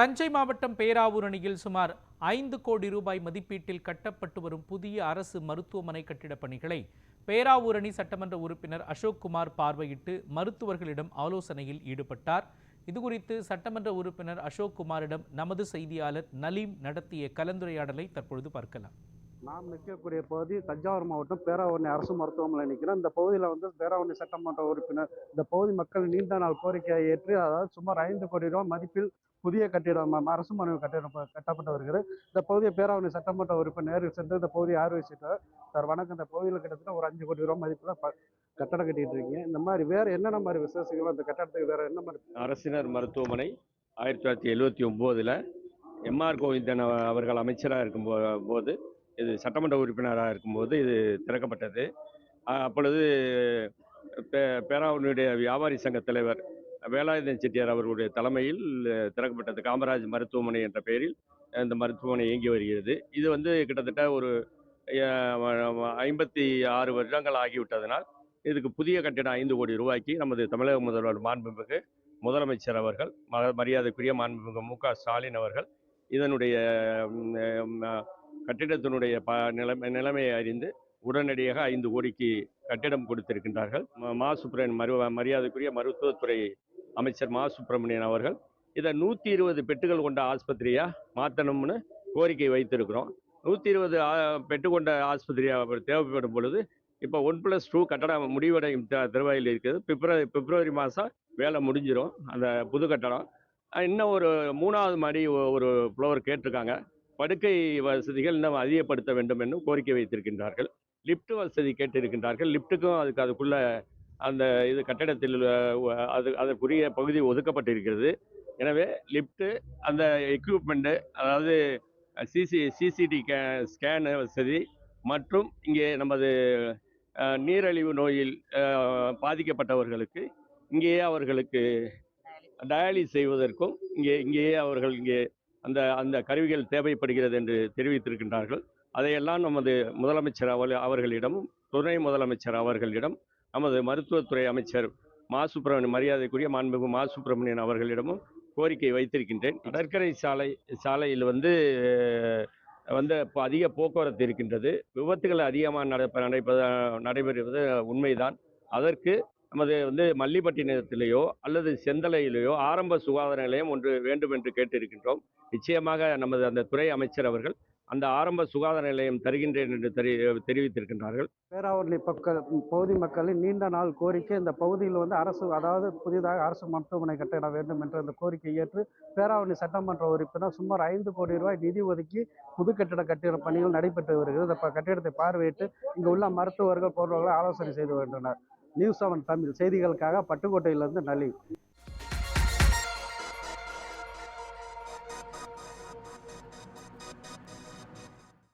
தஞ்சை மாவட்டம் பேராவூர் அணியில் சுமார் 5 கோடி ரூபாய் மதிப்பீட்டில் கட்டப்பட்டு வரும் புதிய அரசு மருத்துவமனை கட்டிடப் பணிகளை பேராவூர் அணி சட்டமன்ற உறுப்பினர் அசோக் குமார் பார்வையிட்டு மருத்துவர்களிடம் ஆலோசனையில் ஈடுபட்டார். இதுகுறித்து சட்டமன்ற உறுப்பினர் அசோக் குமாரிடம் நமது செய்தியாளர் நலீம் நடத்திய கலந்துரையாடலை தற்பொழுது பார்க்கலாம். நாம் நிற்கக்கூடிய பகுதி தஞ்சாவூர் மாவட்டம் பேராவூரணி அரசு மருத்துவமனை நிற்கிறோம். இந்த பகுதியில் பேராவூரணி சட்டமன்ற உறுப்பினர் இந்த பகுதி மக்கள் நீண்ட நாள் கோரிக்கையை ஏற்று, அதாவது சுமார் 5 கோடி ரூபாய் மதிப்பில் புதிய கட்டிடம் அரசு மனை கட்டிடம் கட்டப்பட்டு வருகிறது. இந்த பகுதியை பேராவூரணி சட்டமன்ற உறுப்பினர் நேரில் சென்று இந்த பகுதியை ஆர்வசிட்டார். சார் வணக்கம். இந்த பகுதியில் கிட்டத்தட்ட ஒரு 5 கோடி ரூபாய் மதிப்பில் கட்டடம் கட்டிட்டு இருக்கீங்க. இந்த மாதிரி வேற என்னென்ன மாதிரி விசேஷங்களும் அந்த கட்டடத்துக்கு வேற என்ன மாதிரி? அரசினர் மருத்துவமனை 1979 எம்ஆர் கோவிந்தன் அவர்கள் அமைச்சராக இருக்கும் போது, இது சட்டமன்ற உறுப்பினராக இருக்கும்போது இது திறக்கப்பட்டது. அப்பொழுது பேராவூருடைய வியாபாரி சங்க தலைவர் வேலாயுதன் செட்டியார் அவர்களுடைய தலைமையில் திறக்கப்பட்டது. காமராஜ் மருத்துவமனை என்ற பெயரில் இந்த மருத்துவமனை இயங்கி வருகிறது. இது கிட்டத்தட்ட ஒரு 56 வருடங்கள் ஆகிவிட்டதனால் இதுக்கு புதிய கட்டிடம் 5 கோடி ரூபாய்க்கு நமது தமிழக முதல்வர் மாண்புமிகு முதலமைச்சர் அவர்கள், மரியாதைக்குரிய மாண்புமிகு மு க ஸ்டாலின் அவர்கள் இதனுடைய கட்டிடத்தினுடைய நிலைமையை அறிந்து உடனடியாக 5 கோடிக்கு கட்டிடம் கொடுத்திருக்கின்றார்கள். மரியாதைக்குரிய மருத்துவத்துறை அமைச்சர் மா சுப்பிரமணியன் அவர்கள் இதை 120 பெட்டுகள் கொண்ட ஆஸ்பத்திரியா மாற்றணும்னு கோரிக்கை வைத்திருக்கிறோம். 120 பெட்டு கொண்ட ஆஸ்பத்திரியா தேவைப்படும் பொழுது இப்போ 1+2 கட்டடம் முடிவடையும் தருவாயில் இருக்குது. பிப்ரவரி மாதம் வேலை முடிஞ்சிடும் அந்த புது கட்டடம். இன்னும் ஒரு 3வது மாடி ஒரு ஃப்ளோர் கேட்டிருக்காங்க. படுக்கை வசதிகள் இன்னும் அதிகப்படுத்த வேண்டும் என்றும் கோரிக்கை வைத்திருக்கின்றார்கள். லிப்ட் வசதி கேட்டிருக்கின்றார்கள். லிப்ட்டுக்கும் அதுக்குள்ள அந்த இது கட்டடத்தில் அதற்குரிய பகுதி ஒதுக்கப்பட்டிருக்கிறது. எனவே லிப்ட்டு, அந்த எக்யூப்மெண்ட்டு, அதாவது சிசிடி ஸ்கேன் வசதி மற்றும் இங்கே நமது நீரிழிவு நோயில் பாதிக்கப்பட்டவர்களுக்கு இங்கேயே அவர்களுக்கு டயாலிஸ் செய்வதற்கும் இங்கேயே அவர்கள் அந்த கருவிகள் தேவைப்படுகிறது என்று தெரிவித்திருக்கின்றார்கள். அதையெல்லாம் நமது முதலமைச்சர் அவர்களிடமும் துணை முதலமைச்சர் அவர்களிடம் நமது மருத்துவத்துறை அமைச்சர் மரியாதைக்குரிய மாண்புமிகு மா சுப்பிரமணியன் அவர்களிடமும் கோரிக்கை வைத்திருக்கின்றேன். கடற்கரை சாலையில் இப்போ அதிக போக்குவரத்து இருக்கின்றது. விபத்துகள் அதிகமாக நடைபெறுவது உண்மைதான். அதற்கு நமது மல்லிப்பட்டினத்திலேயோ அல்லது செந்தலையிலேயோ ஆரம்ப சுகாதார நிலையம் ஒன்று வேண்டும் என்று கேட்டிருக்கின்றோம். நிச்சயமாக நமது அந்த துறை அமைச்சர் அவர்கள் அந்த ஆரம்ப சுகாதார நிலையம் தருகின்றேன் என்று தெரிவித்திருக்கின்றார்கள். பேராவூரணி பகுதி மக்களின் நீண்ட நாள் கோரிக்கை. இந்த பகுதியில் அரசு, அதாவது புதிதாக அரசு மருத்துவமனை கட்டிட வேண்டும் என்ற அந்த கோரிக்கை ஏற்று பேராவூரணி சட்டமன்ற உறுப்பினர் சுமார் 5 கோடி ரூபாய் நிதி ஒதுக்கி புது கட்டிட பணிகள் நடைபெற்று வருகிறது. இந்த கட்டிடத்தை பார்வையிட்டு இங்கு உள்ள மருத்துவர்கள் போன்றவர்களை ஆலோசனை செய்து வருகின்றனர். நியூஸ் 7 தமிழ் செய்திகளுக்காக பட்டுக்கோட்டையிலிருந்து நலீம்.